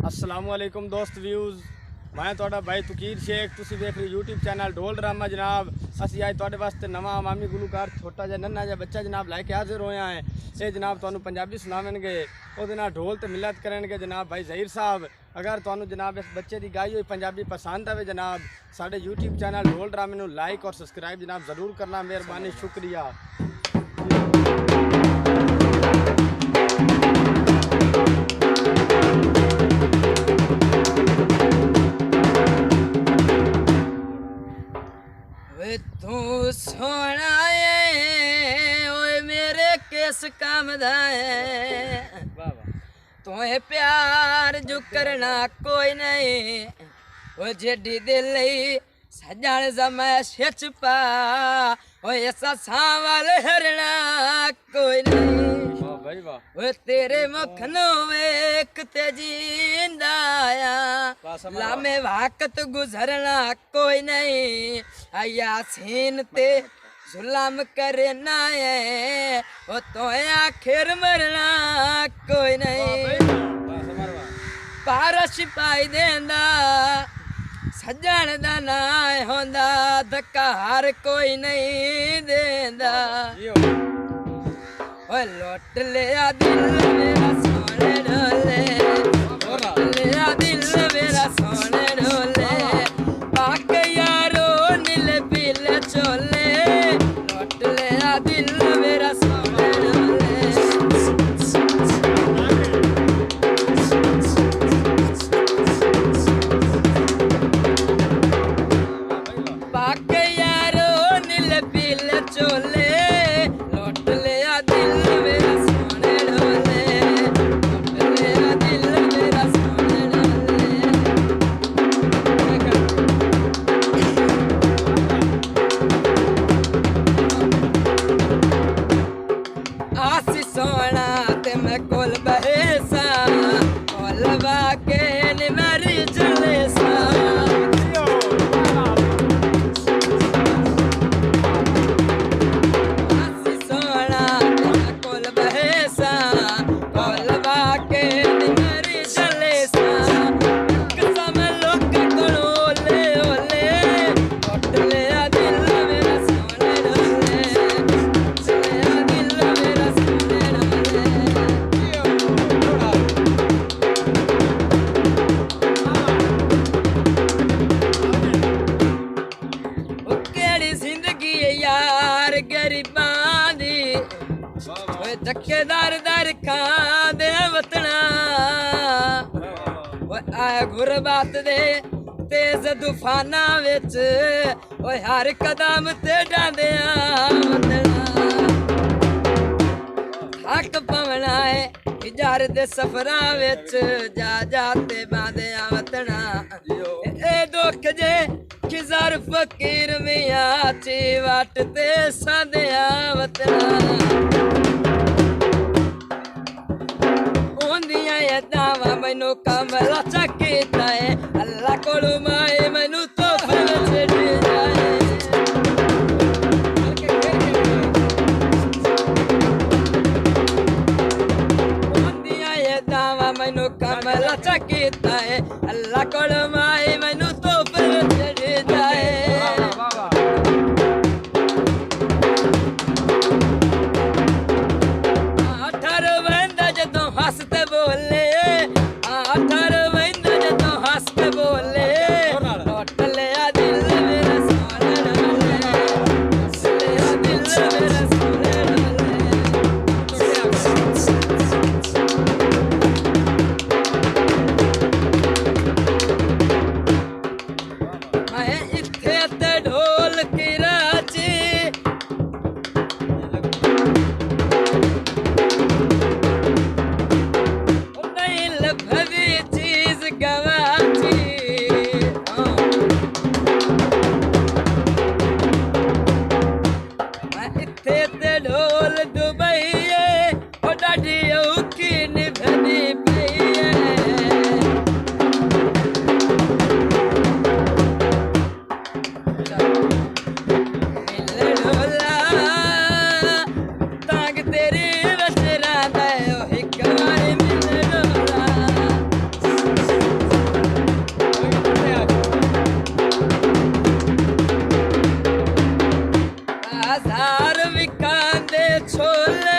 अस्सलामुअलैकुम दोस्त व्यूज़ मैं तुहाडा भाई तुकीर शेख तुसी देख रहे यूट्यूब चैनल ढोल ड्रामा जनाब। असी अज तुहाडे वास्ते नवा अवामी गुलूकार छोटा जिहा नन्हा जिहा बच्चा जनाब लैके हाजिर होया है। ये जनाब तुहानू पंजाबी सुनावणगे उहदे नाल ढोल ते मिलत करनगे जनाब भाई ज़हीर साहब। अगर तुहानू जनाब इस बच्चे की गाई हुई पंजाबी पसंद आवे जनाब साडे यूट्यूब चैनल ढोल ड्रामे नू लाइक और सबसक्राइब जनाब ज़रूर करना, मेहरबानी शुक्रिया। तू सोना है ओए मेरे किस काम दा है, तुहे प्यार जो करना कोई नहीं, ओ जेडी दिल सजन जमैश पा ओए ऐसा सांवल हरना कोई नहीं। वो तेरे मुख नु वेख ते जींदा आया लामे वक्त गुजरना कोई नहीं, यासीन ते जुल्म करना है वो तो आखिर मरना कोई नहीं। पारश पाई देंदा सजन दा ना होंदा धक्का हर कोई नहीं देंदा। ओए लौट लिया दिल मेरा सोने ढोले, लौट लिया दिल मेरा सोने ढोले, पाक यारो नीले पीले चोले, लौट लिया दिल मेरा सोने ढोले। पाक यारो नीले पीले चोले, धक्के दर दर खांदे वतना आए गुरबत दे तेज तूफाना विच ओए हर कदम ते डांदे वतना। थक पवना है इजार दे सफरां विच जा जाते बांदे वतना। ए दुख जे खिजार फकीर मियां ची वट ते सादे वतना। दावा मैनू कमला चकीता है अल्लाह कोलू माए मैनू तो छड़ी जाए। दावा मैनू कमला चकीता है अल्लाह कोलू माए मैनू तो छड़ी जाए। छोले